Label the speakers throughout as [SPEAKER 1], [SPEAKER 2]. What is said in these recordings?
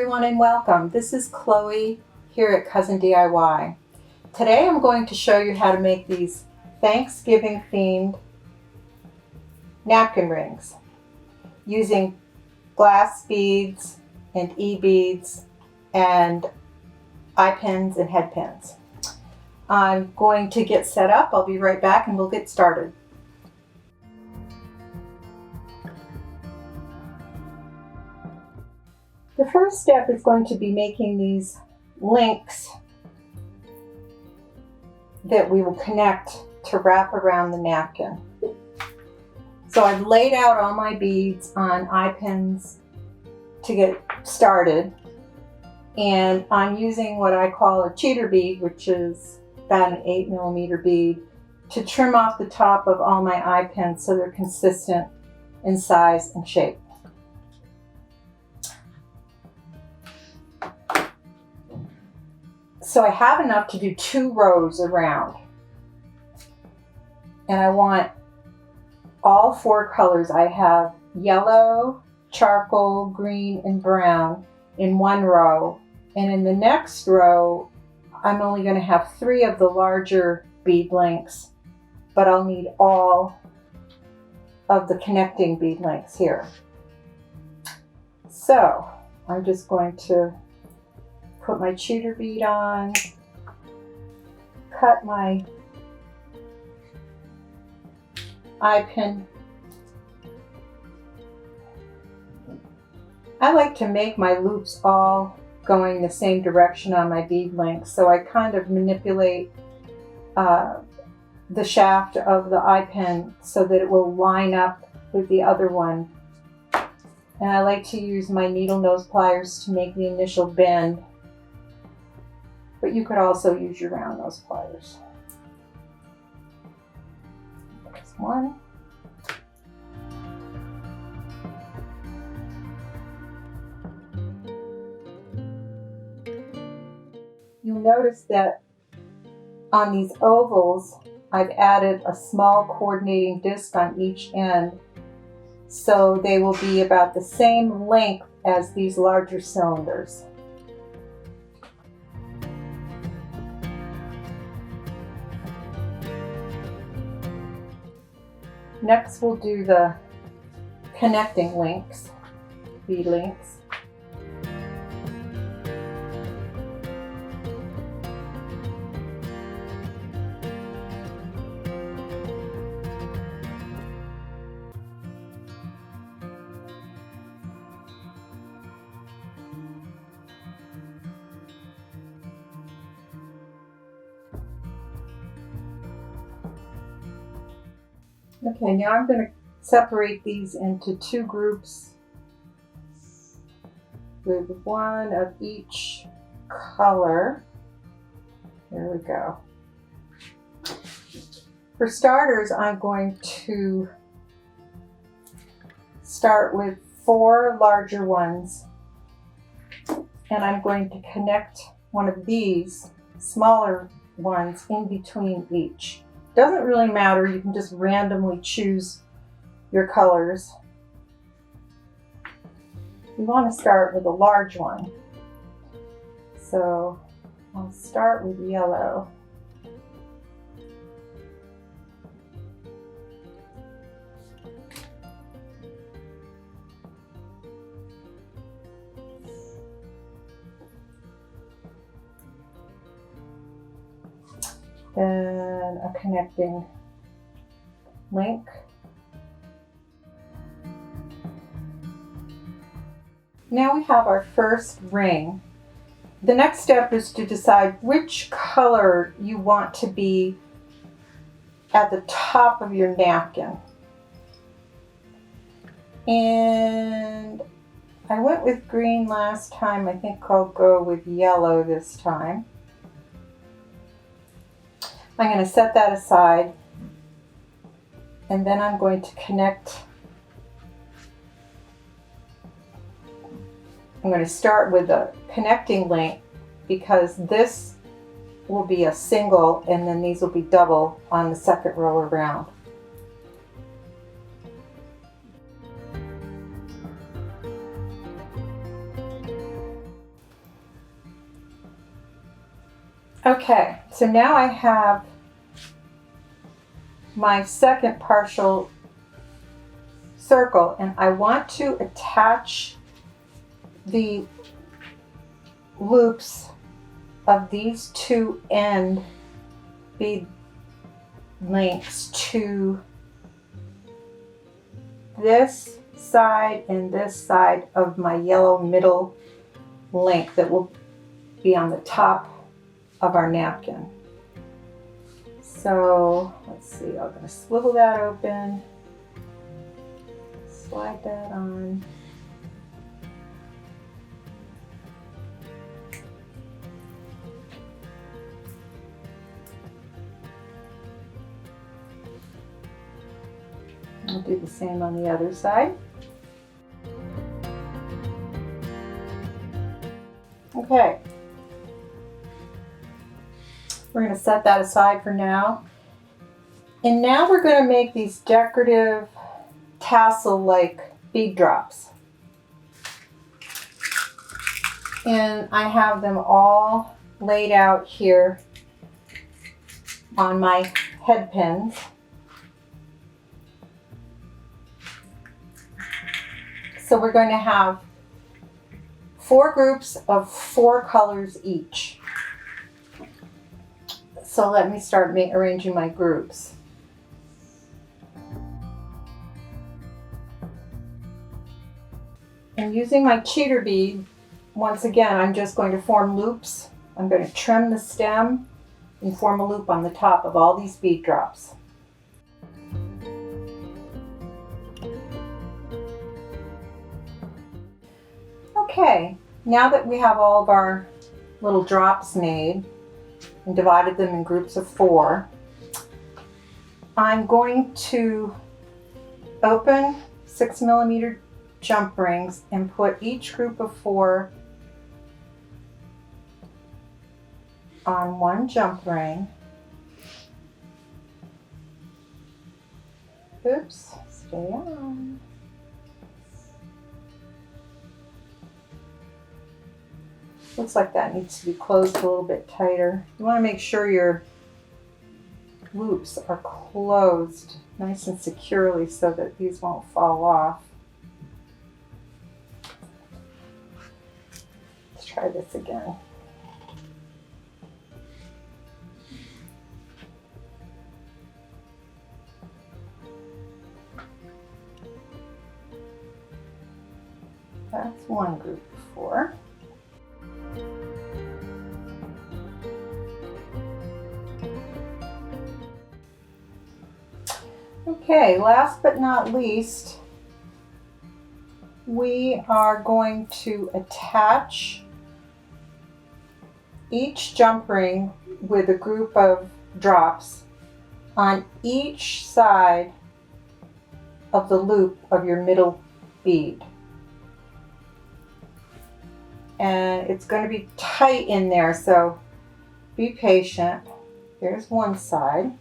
[SPEAKER 1] everyone and welcome. This is Chloe here at Cousin DIY. Today I'm going to show you how to make these Thanksgiving themed napkin rings using glass beads and e-beads and eye pins and head pins. I'm going to get set up. I'll be right back and we'll get started. The first step is going to be making these links that we will connect to wrap around the napkin. So I've laid out all my beads on eye pins to get started, and I'm using what I call a cheater bead, which is about an 8mm bead, to trim off the top of all my eye pins so they're consistent in size and shape. So I have enough to do 2 rows around, and I want all 4 colors. I have yellow, charcoal, green, and brown in one row, and in the next row I'm only going to have 3 of the larger bead links, but I'll need all of the connecting bead links here. So I'm just going to put my cheater bead on, cut my eye pin. I like to make my loops all going the same direction on my bead links, so I kind of manipulate the shaft of the eye pin so that it will line up with the other one. And I like to use my needle nose pliers to make the initial bend, but you could also use your round nose pliers. There's one. You'll notice that on these ovals, I've added a small coordinating disc on each end, so they will be about the same length as these larger cylinders. Next, we'll do the connecting links, bead links. Okay, now I'm going to separate these into 2 groups with 1 of each color. There we go. For starters, I'm going to start with 4 larger ones, and I'm going to connect one of these smaller ones in between each. Doesn't really matter, you can just randomly choose your colors. You want to start with a large one. So I'll start with yellow. Then a connecting link. Now we have our first ring. The next step is to decide which color you want to be at the top of your napkin. And I went with green last time. I think I'll go with yellow this time. I'm going to set that aside, and then I'm going to connect. I'm going to start with a connecting link because this will be a single and then these will be double on the second row around. Okay, so now I have my second partial circle, and I want to attach the loops of these two end bead links to this side and this side of my yellow middle link that will be on the top of our napkin. So let's see, I'm going to swivel that open, slide that on. I'll do the same on the other side. Okay, we're going to set that aside for now. And now we're going to make these decorative tassel-like bead drops. And I have them all laid out here on my head pins. So we're going to have 4 groups of 4 colors each. So let me start arranging my groups. And using my cheater bead, once again, I'm just going to form loops. I'm going to trim the stem and form a loop on the top of all these bead drops. Okay, now that we have all of our little drops made and divided them in groups of 4, I'm going to open 6mm jump rings and put each group of 4 on one jump ring. Oops, stay on. Looks like that needs to be closed a little bit tighter. You want to make sure your loops are closed nice and securely so that these won't fall off. Let's try this again. That's one group of 4. Okay, last but not least, we are going to attach each jump ring with a group of drops on each side of the loop of your middle bead. And it's going to be tight in there, so be patient. Here's one side.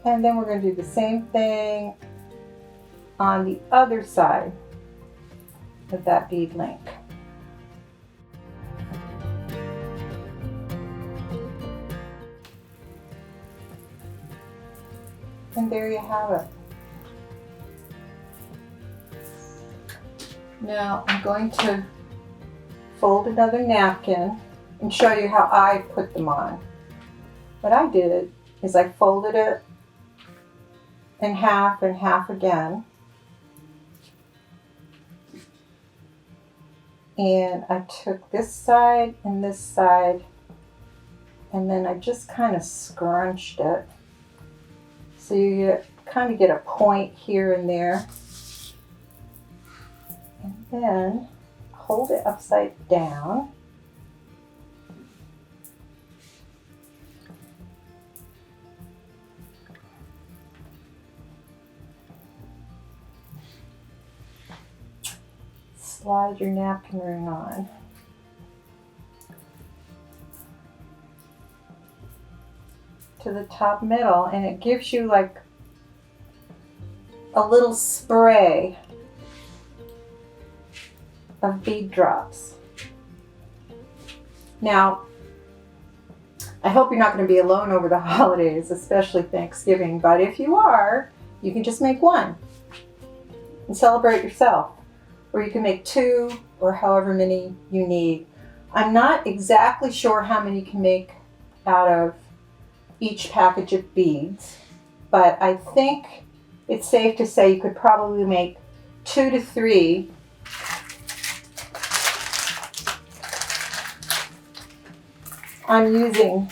[SPEAKER 1] And then we're going to do the same thing on the other side of that bead link. And there you have it. Now I'm going to fold another napkin and show you how I put them on. What I did is I folded it in half and half again. And I took this side, and then I just kind of scrunched it. So you kind of get a point here and there. And then hold it upside down. Slide your napkin ring on. To the top middle, and it gives you like a little spray of bead drops. Now, I hope you're not going to be alone over the holidays, especially Thanksgiving, but if you are, you can just make one and celebrate yourself. Or you can make two or however many you need. I'm not exactly sure how many you can make out of each package of beads, but I think it's safe to say you could probably make 2 to 3 I'm using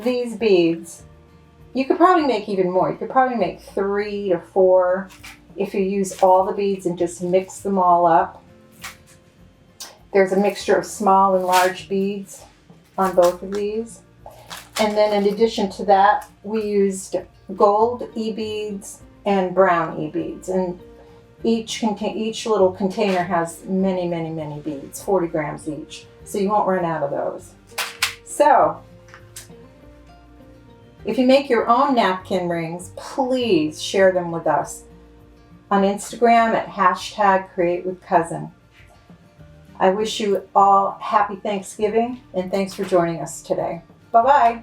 [SPEAKER 1] these beads. You could probably make even more. You could probably make 3 to 4 if you use all the beads and just mix them all up. There's a mixture of small and large beads on both of these. And then in addition to that, we used gold e-beads and brown e-beads. And each little container has many, many, many beads, 40 grams each. So you won't run out of those. So, if you make your own napkin rings, please share them with us on Instagram at #CreateWithCousin. I wish you all happy Thanksgiving and thanks for joining us today. Bye-bye.